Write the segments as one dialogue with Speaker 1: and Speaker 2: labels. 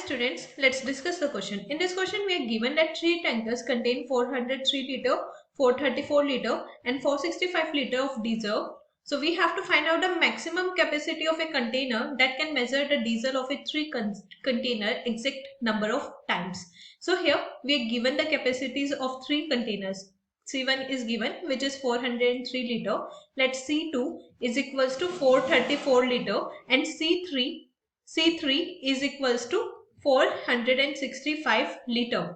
Speaker 1: students, let's discuss the question. In this question, we are given that 3 tankers contain 403 liter, 434 liter and 465 liter of diesel. So we have to find out the maximum capacity of a container that can measure the diesel of a 3 container exact number of times. So here we are given the capacities of 3 containers. C1 is given, which is 403 liter. Let C2 is equals to 434 liter and C3 is equals to 465 liter.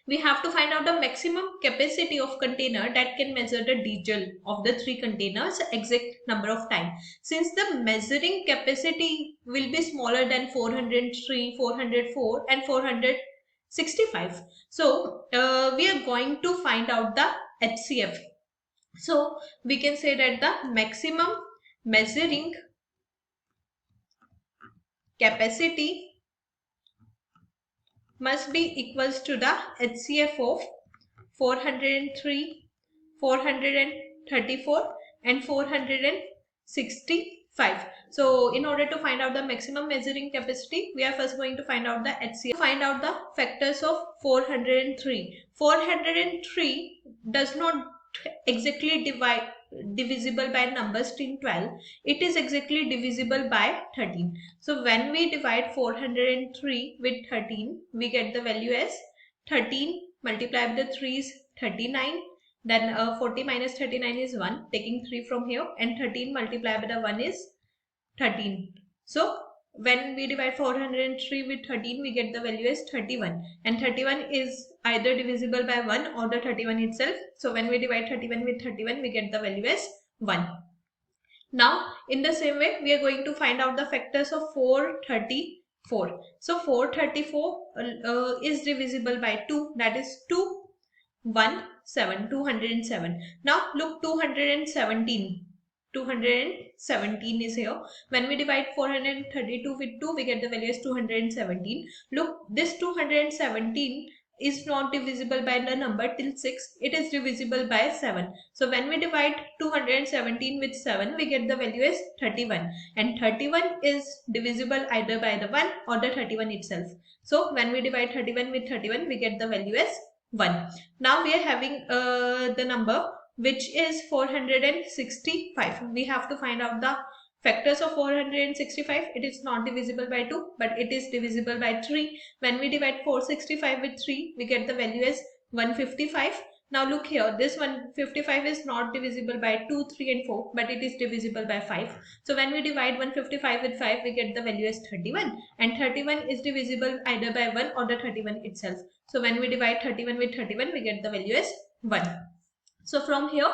Speaker 1: We have to find out the maximum capacity of container that can measure the diesel of the 3 containers exact number of time. Since the measuring capacity will be smaller than 403, 404 and 465. So we are going to find out the HCF. So we can say that the maximum measuring capacity must be equals to the HCF of 403, 434 and 465. So in order to find out the maximum measuring capacity, we are first going to find out the HCF. Find out the factors of 403. 403 does not exactly divisible by numbers in 12. It is exactly divisible by 13. So when we divide 403 with 13, we get the value as 13 multiplied by the 3 is 39. Then 40 minus 39 is 1, taking 3 from here, and 13 multiplied by the 1 is 13. So when we divide 403 with 13, we get the value as 31, and 31 is either divisible by 1 or the 31 itself. So when we divide 31 with 31, we get the value as 1. Now in the same way, we are going to find out the factors of 434. So 434 is divisible by 2, that is 217. Now look, 217 is here. When we divide 432 with 2, we get the value as 217. Look, this 217 is not divisible by the number till 6. It is divisible by 7. So when we divide 217 with 7, we get the value as 31. And 31 is divisible either by the 1 or the 31 itself. So when we divide 31 with 31, we get the value as 1. Now we are having the number which is 465. We have to find out the factors of 465. It is not divisible by 2, but it is divisible by 3. When we divide 465 with 3, we get the value as 155. Now look here, this 155 is not divisible by 2, 3 and 4, but it is divisible by 5. So when we divide 155 with 5, we get the value as 31, and 31 is divisible either by 1 or the 31 itself. So when we divide 31 with 31, we get the value as 1. So from here,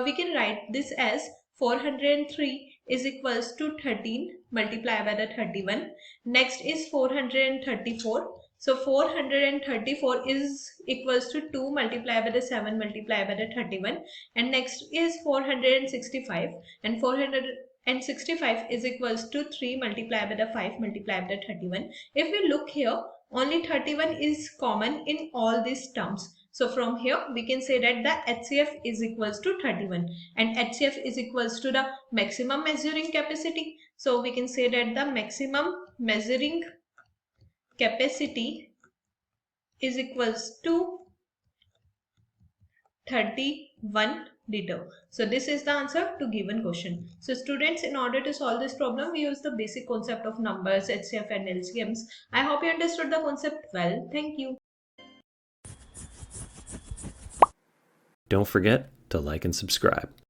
Speaker 1: we can write this as 403 is equals to 13 multiplied by the 31. Next is 434. So 434 is equals to 2 multiplied by the 7 multiplied by the 31. And next is 465. And 465 is equals to 3 multiplied by the 5 multiplied by the 31. If we look here, only 31 is common in all these terms. So from here we can say that the HCF is equals to 31, and HCF is equals to the maximum measuring capacity. So we can say that the maximum measuring capacity is equals to 31 liter. So this is the answer to given question. So students, in order to solve this problem, we use the basic concept of numbers, HCF and LCMs. I hope you understood the concept well. Thank you.
Speaker 2: Don't forget to like and subscribe.